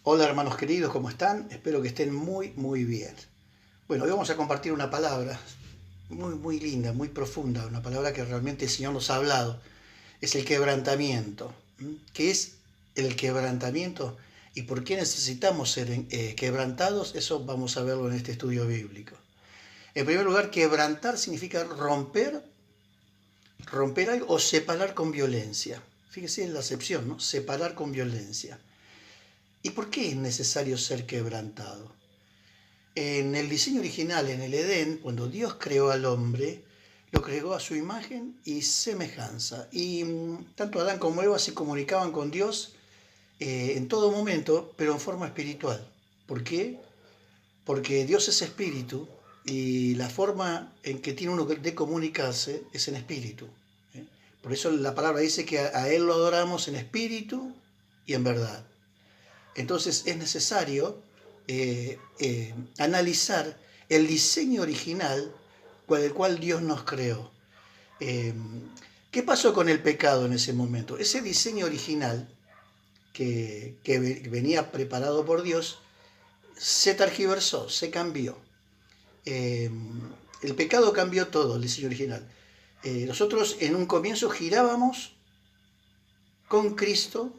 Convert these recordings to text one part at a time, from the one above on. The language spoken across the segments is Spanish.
Hola hermanos queridos, ¿cómo están? Espero que estén muy bien. Bueno, hoy vamos a compartir una palabra muy linda, muy profunda, una palabra que realmente el Señor nos ha hablado. Es el quebrantamiento. ¿Qué es el quebrantamiento y por qué necesitamos ser quebrantados? Eso vamos a verlo en este estudio bíblico. En primer lugar, quebrantar significa romper algo o separar con violencia. Fíjese en la acepción, ¿no? Separar con violencia. ¿Y por qué es necesario ser quebrantado? En el diseño original, en el Edén, cuando Dios creó al hombre, lo creó a su imagen y semejanza. Y tanto Adán como Eva se comunicaban con Dios en todo momento, pero en forma espiritual. ¿Por qué? Porque Dios es espíritu y la forma en que tiene uno de comunicarse es en espíritu. ¿eh? Por eso la palabra dice que a Él lo adoramos en espíritu y en verdad. Entonces es necesario analizar el diseño original con el cual Dios nos creó. Eh, ¿Qué pasó con el pecado en ese momento? Ese diseño original que venía preparado por Dios se tergiversó, se cambió. Eh, el pecado cambió todo, el diseño original. Nosotros en un comienzo girábamos con Cristo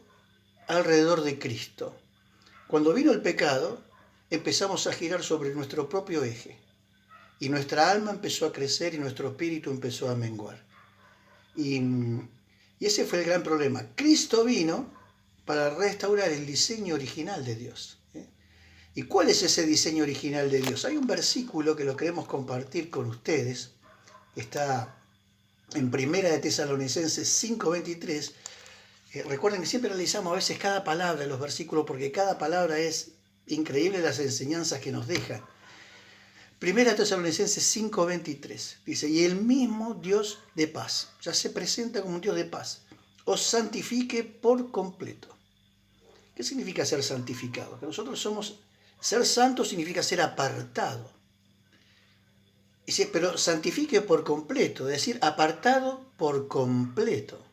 alrededor de Cristo. Cuando vino el pecado, empezamos a girar sobre nuestro propio eje y nuestra alma empezó a crecer y nuestro espíritu empezó a menguar. Y ese fue el gran problema. Cristo vino para restaurar el diseño original de Dios. ¿Y cuál es ese diseño original de Dios? Hay un versículo que lo queremos compartir con ustedes. Está en Primera de Tesalonicenses 5:23. Recuerden que siempre analizamos a veces cada palabra de los versículos porque cada palabra es increíble las enseñanzas que nos dejan. Primera Tesalonicenses 5:23 dice, y el mismo Dios de paz, ya se presenta como un Dios de paz, os santifique por completo. ¿Qué significa ser santificado? Que nosotros ser santo significa ser apartado. Dice, pero santifique por completo, es decir, apartado por completo.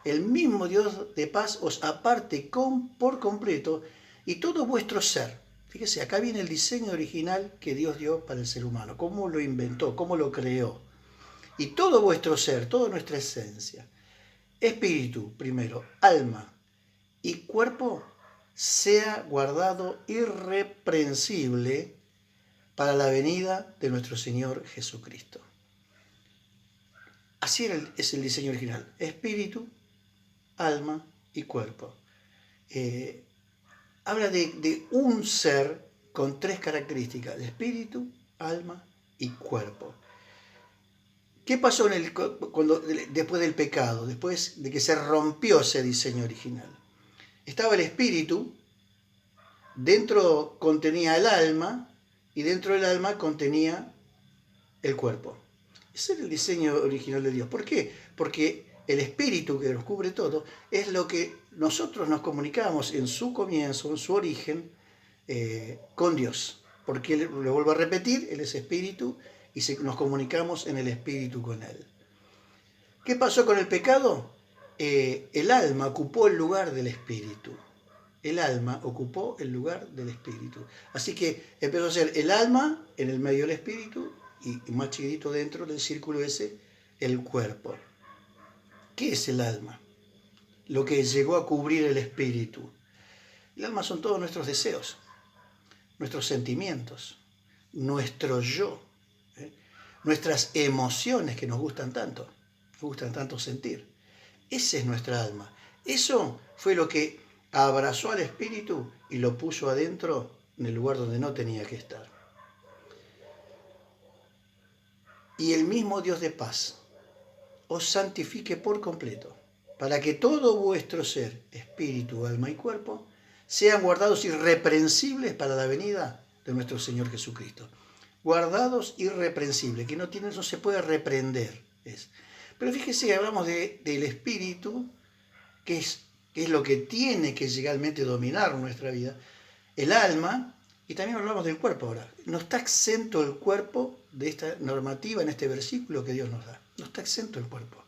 El mismo Dios de paz os aparte por completo y todo vuestro ser. Fíjese, acá viene el diseño original que Dios dio para el ser humano, cómo lo inventó, cómo lo creó. Y todo vuestro ser, toda nuestra esencia, espíritu primero, alma y cuerpo, sea guardado irreprensible para la venida de nuestro Señor Jesucristo. Así es el diseño original, espíritu, alma y cuerpo. Habla de un ser con tres características, de espíritu, alma y cuerpo. ¿Qué pasó después del pecado, después de que se rompió ese diseño original? Estaba el espíritu, dentro contenía el alma y dentro del alma contenía el cuerpo. Ese era el diseño original de Dios. ¿Por qué? Porque el espíritu que nos cubre todo es lo que nosotros nos comunicamos en su comienzo, en su origen, con Dios. Porque, lo vuelvo a repetir, Él es espíritu y nos comunicamos en el espíritu con Él. ¿Qué pasó con el pecado? El alma ocupó el lugar del espíritu. El alma ocupó el lugar del espíritu. Así que empezó a ser el alma en el medio del espíritu y más chiquitito dentro del círculo ese, el cuerpo. ¿Qué es el alma? Lo que llegó a cubrir el espíritu. El alma son todos nuestros deseos, nuestros sentimientos, nuestro yo, nuestras emociones que nos gustan tanto sentir. Esa es nuestra alma. Eso fue lo que abrazó al espíritu y lo puso adentro en el lugar donde no tenía que estar. Y el mismo Dios de paz os santifique por completo, para que todo vuestro ser, espíritu, alma y cuerpo, sean guardados irreprensibles para la venida de nuestro Señor Jesucristo. Guardados irreprensibles, que no se puede reprender. Pero fíjese, hablamos del espíritu, que es lo que tiene que legalmente dominar nuestra vida, el alma, y también hablamos del cuerpo ahora. No está exento el cuerpo de esta normativa en este versículo que Dios nos da. No está exento el cuerpo.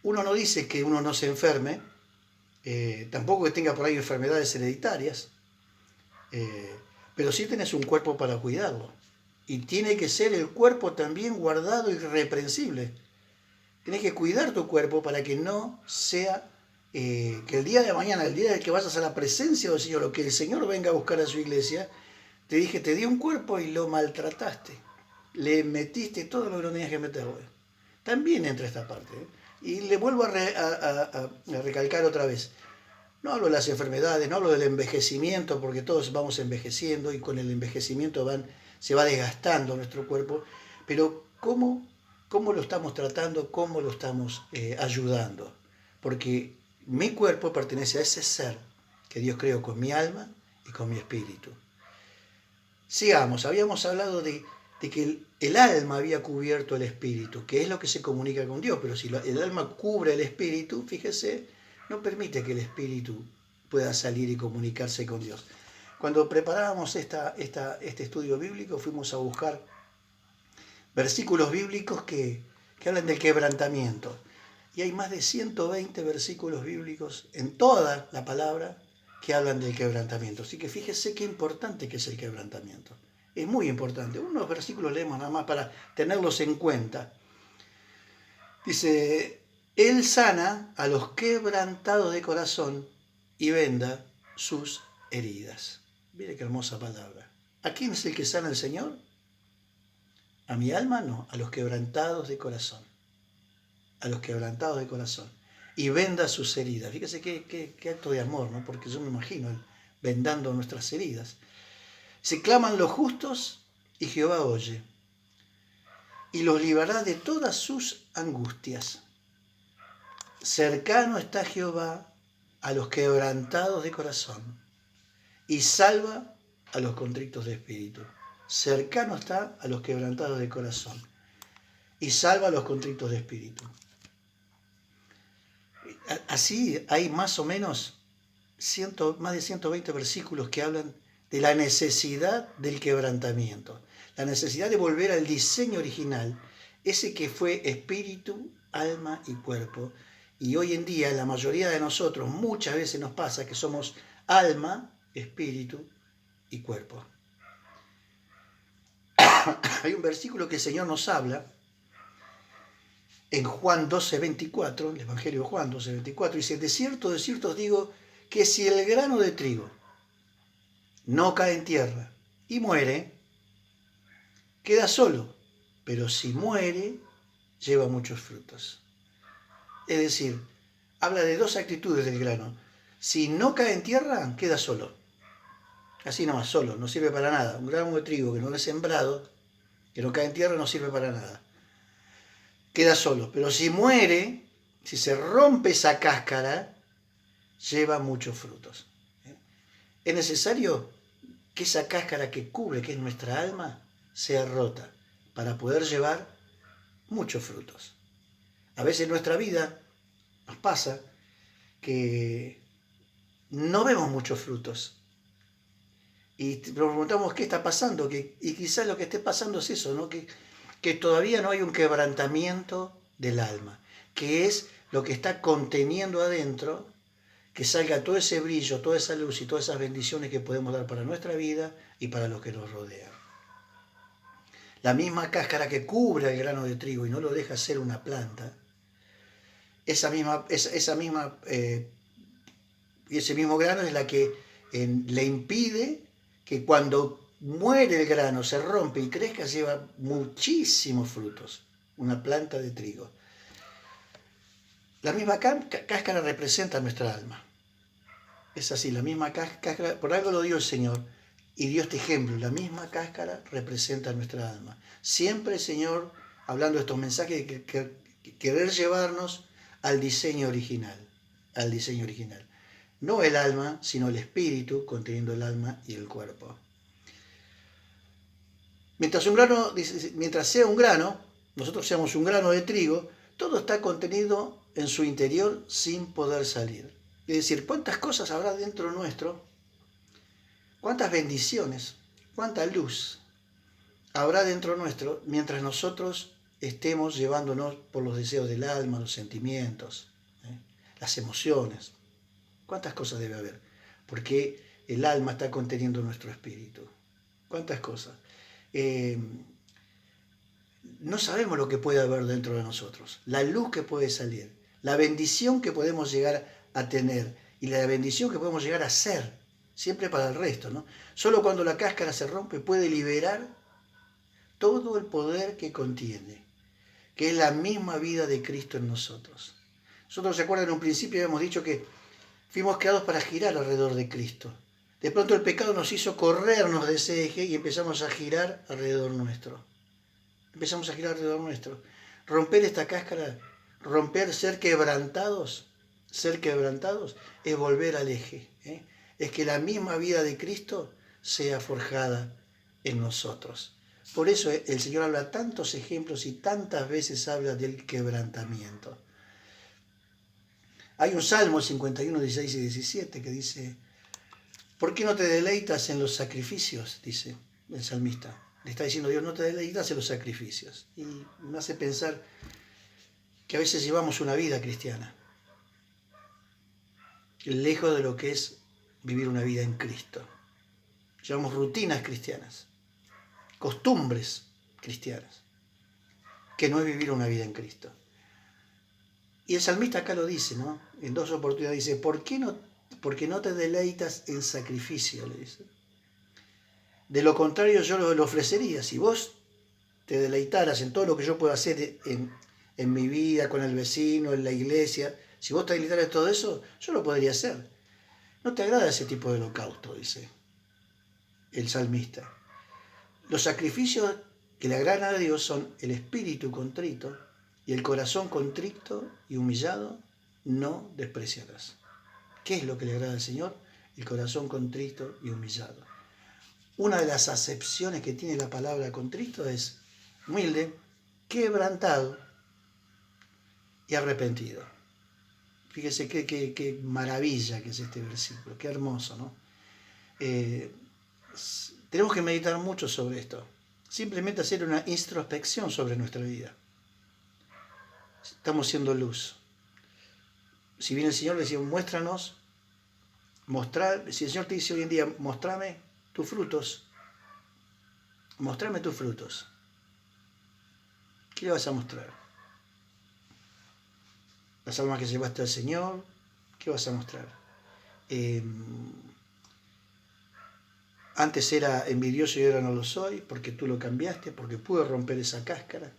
Uno no dice que uno no se enferme tampoco que tenga por ahí enfermedades hereditarias, pero sí tenés un cuerpo para cuidarlo. Y tiene que ser el cuerpo también guardado y irreprensible. Tenés que cuidar tu cuerpo para que no sea, que el día de mañana, el día de que vayas a la presencia del Señor, o que el Señor venga a buscar a su iglesia, te dije, te di un cuerpo y lo maltrataste. Le metiste todo lo que no tenías que meterle. También entra esta parte. Y le vuelvo a recalcar otra vez. No hablo de las enfermedades, no hablo del envejecimiento, porque todos vamos envejeciendo y con el envejecimiento se va desgastando nuestro cuerpo, pero ¿cómo lo estamos tratando? ¿Cómo lo estamos ayudando? Porque mi cuerpo pertenece a ese ser que Dios creó con mi alma y con mi espíritu. Sigamos, habíamos hablado de que el alma había cubierto el espíritu, que es lo que se comunica con Dios, pero si el alma cubre el espíritu, fíjese, no permite que el espíritu pueda salir y comunicarse con Dios. Cuando preparábamos este estudio bíblico, fuimos a buscar versículos bíblicos que hablan del quebrantamiento. Y hay más de 120 versículos bíblicos en toda la palabra que hablan del quebrantamiento. Así que fíjese qué importante que es el quebrantamiento. Es muy importante. Unos versículos leemos nada más para tenerlos en cuenta. Dice, Él sana a los quebrantados de corazón y venda sus heridas. Mire qué hermosa palabra. ¿A quién es el que sana el Señor? A mi alma no, a los quebrantados de corazón. A los quebrantados de corazón. Y venda sus heridas. Fíjese qué acto de amor, ¿no? Porque yo me imagino él vendando nuestras heridas. Se claman los justos y Jehová oye. Y los librará de todas sus angustias. Cercano está Jehová a los quebrantados de corazón y salva a los contritos de espíritu. Cercano está a los quebrantados de corazón y salva a los contritos de espíritu. Así hay más o menos más de 120 versículos que hablan de la necesidad del quebrantamiento, la necesidad de volver al diseño original, ese que fue espíritu, alma y cuerpo. Y hoy en día, la mayoría de nosotros, muchas veces nos pasa que somos alma, espíritu y cuerpo. Hay un versículo que el Señor nos habla en Juan 12:24, el Evangelio de Juan 12:24, dice, de cierto os digo que si el grano de trigo no cae en tierra y muere, queda solo, pero si muere, lleva muchos frutos. Es decir, habla de dos actitudes del grano. Si no cae en tierra, queda solo. Así nomás, solo, no sirve para nada. Un grano de trigo que no es sembrado, que no cae en tierra, no sirve para nada. Queda solo. Pero si muere, si se rompe esa cáscara, lleva muchos frutos. Es necesario que esa cáscara que cubre, que es nuestra alma, sea rota para poder llevar muchos frutos. A veces en nuestra vida nos pasa que no vemos muchos frutos. Y nos preguntamos qué está pasando, y quizás lo que esté pasando es eso, ¿no? Que todavía no hay un quebrantamiento del alma, que es lo que está conteniendo adentro, que salga todo ese brillo, toda esa luz y todas esas bendiciones que podemos dar para nuestra vida y para los que nos rodean. La misma cáscara que cubre el grano de trigo y no lo deja ser una planta, ese mismo grano es la que le impide que cuando muere el grano, se rompe y crezca, lleva muchísimos frutos. Una planta de trigo. La misma cáscara representa nuestra alma. Es así, la misma cáscara, por algo lo dio el Señor y dio este ejemplo. La misma cáscara representa nuestra alma. Siempre el Señor, hablando de estos mensajes, de querer llevarnos al diseño original. Al diseño original. No el alma, sino el espíritu, conteniendo el alma y el cuerpo. Mientras sea un grano, nosotros seamos un grano de trigo, todo está contenido en su interior sin poder salir. Es decir, cuántas cosas habrá dentro nuestro, cuántas bendiciones, cuánta luz habrá dentro nuestro mientras nosotros estemos llevándonos por los deseos del alma, los sentimientos, las emociones. ¿Cuántas cosas debe haber? Porque el alma está conteniendo nuestro espíritu. ¿Cuántas cosas? No sabemos lo que puede haber dentro de nosotros, la luz que puede salir, la bendición que podemos llegar a tener y la bendición que podemos llegar a ser, siempre para el resto, ¿no? Solo cuando la cáscara se rompe puede liberar todo el poder que contiene, que es la misma vida de Cristo en nosotros. Nosotros, ¿se acuerdan? En un principio habíamos dicho que fuimos creados para girar alrededor de Cristo. De pronto el pecado nos hizo corrernos de ese eje y empezamos a girar alrededor nuestro. Empezamos a girar alrededor nuestro. Romper esta cáscara, romper, ser quebrantados, es volver al eje. Es que la misma vida de Cristo sea forjada en nosotros. Por eso el Señor habla tantos ejemplos y tantas veces habla del quebrantamiento. Hay un Salmo 51, 16 y 17 que dice: ¿por qué no te deleitas en los sacrificios? Dice el salmista. Le está diciendo Dios, no te deleitas en los sacrificios. Y me hace pensar que a veces llevamos una vida cristiana, lejos de lo que es vivir una vida en Cristo. Llevamos rutinas cristianas, costumbres cristianas, que no es vivir una vida en Cristo. Y el salmista acá lo dice, ¿no? En dos oportunidades dice, porque no te deleitas en sacrificio, le dice. De lo contrario yo lo ofrecería. Si vos te deleitaras en todo lo que yo puedo hacer en mi vida, con el vecino, en la iglesia, si vos te deleitaras en todo eso, yo lo podría hacer. No te agrada ese tipo de holocausto, dice el salmista. Los sacrificios que le agradan a Dios son el espíritu contrito y el corazón contrito y humillado no despreciarás. ¿Qué es lo que le agrada al Señor? El corazón contrito y humillado. Una de las acepciones que tiene la palabra contrito es humilde, quebrantado y arrepentido. Fíjese qué maravilla que es este versículo, qué hermoso, ¿no? Tenemos que meditar mucho sobre esto. Simplemente hacer una introspección sobre nuestra vida. Estamos siendo luz. Si bien el Señor le decía, muéstranos, si el Señor te dice hoy en día, mostrame tus frutos, ¿qué le vas a mostrar? Las almas que llevaste al Señor, ¿qué vas a mostrar? Antes era envidioso y ahora no lo soy, porque tú lo cambiaste, porque pude romper esa cáscara.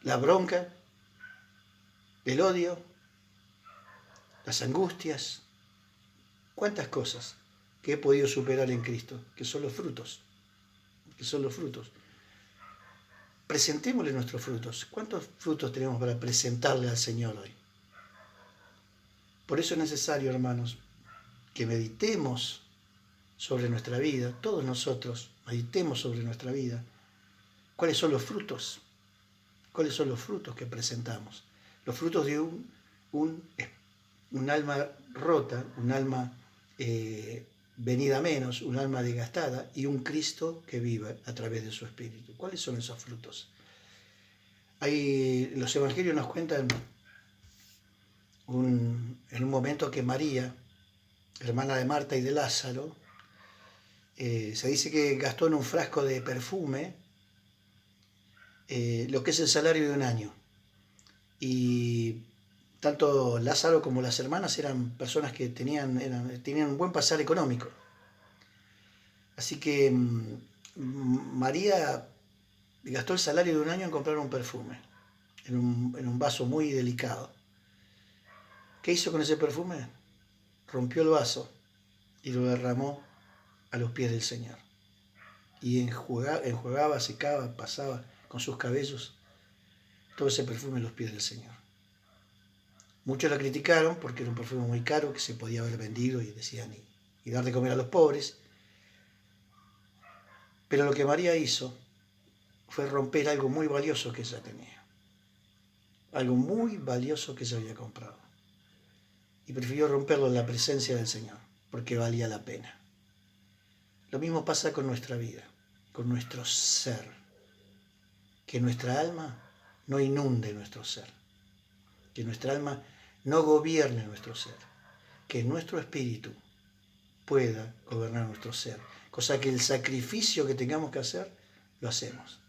La bronca, el odio, las angustias, cuántas cosas que he podido superar en Cristo, que son los frutos, Presentémosle nuestros frutos. ¿Cuántos frutos tenemos para presentarle al Señor hoy? Por eso es necesario, hermanos, que meditemos sobre nuestra vida, todos nosotros meditemos sobre nuestra vida. ¿Cuáles son los frutos? ¿Cuáles son los frutos que presentamos? Los frutos de un alma rota, un alma venida a menos, un alma desgastada y un Cristo que vive a través de su Espíritu. ¿Cuáles son esos frutos? Los evangelios nos cuentan en un momento que María, hermana de Marta y de Lázaro, se dice que gastó en un frasco de perfume lo que es el salario de un año. Y tanto Lázaro como las hermanas eran personas que tenían un buen pasar económico. Así que María gastó el salario de un año en comprar un perfume, en un vaso muy delicado. ¿Qué hizo con ese perfume? Rompió el vaso y lo derramó a los pies del Señor. Y enjuagaba, secaba, pasaba con sus cabellos todo ese perfume en los pies del Señor. Muchos la criticaron porque era un perfume muy caro que se podía haber vendido y decían y dar de comer a los pobres. Pero lo que María hizo fue romper algo muy valioso que ella tenía. Algo muy valioso que ella había comprado. Y prefirió romperlo en la presencia del Señor, porque valía la pena. Lo mismo pasa con nuestra vida, con nuestro ser. Que nuestra alma no inunde nuestro ser. que nuestra alma no gobierne nuestro ser, que nuestro espíritu pueda gobernar nuestro ser, cosa que el sacrificio que tengamos que hacer, lo hacemos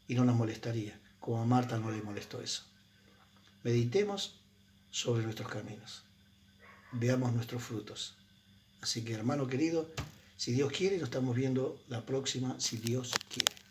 y no nos molestaría, como a Marta no le molestó eso. Meditemos sobre nuestros caminos, veamos nuestros frutos. Así que, hermano querido, si Dios quiere, nos estamos viendo la próxima, si Dios quiere.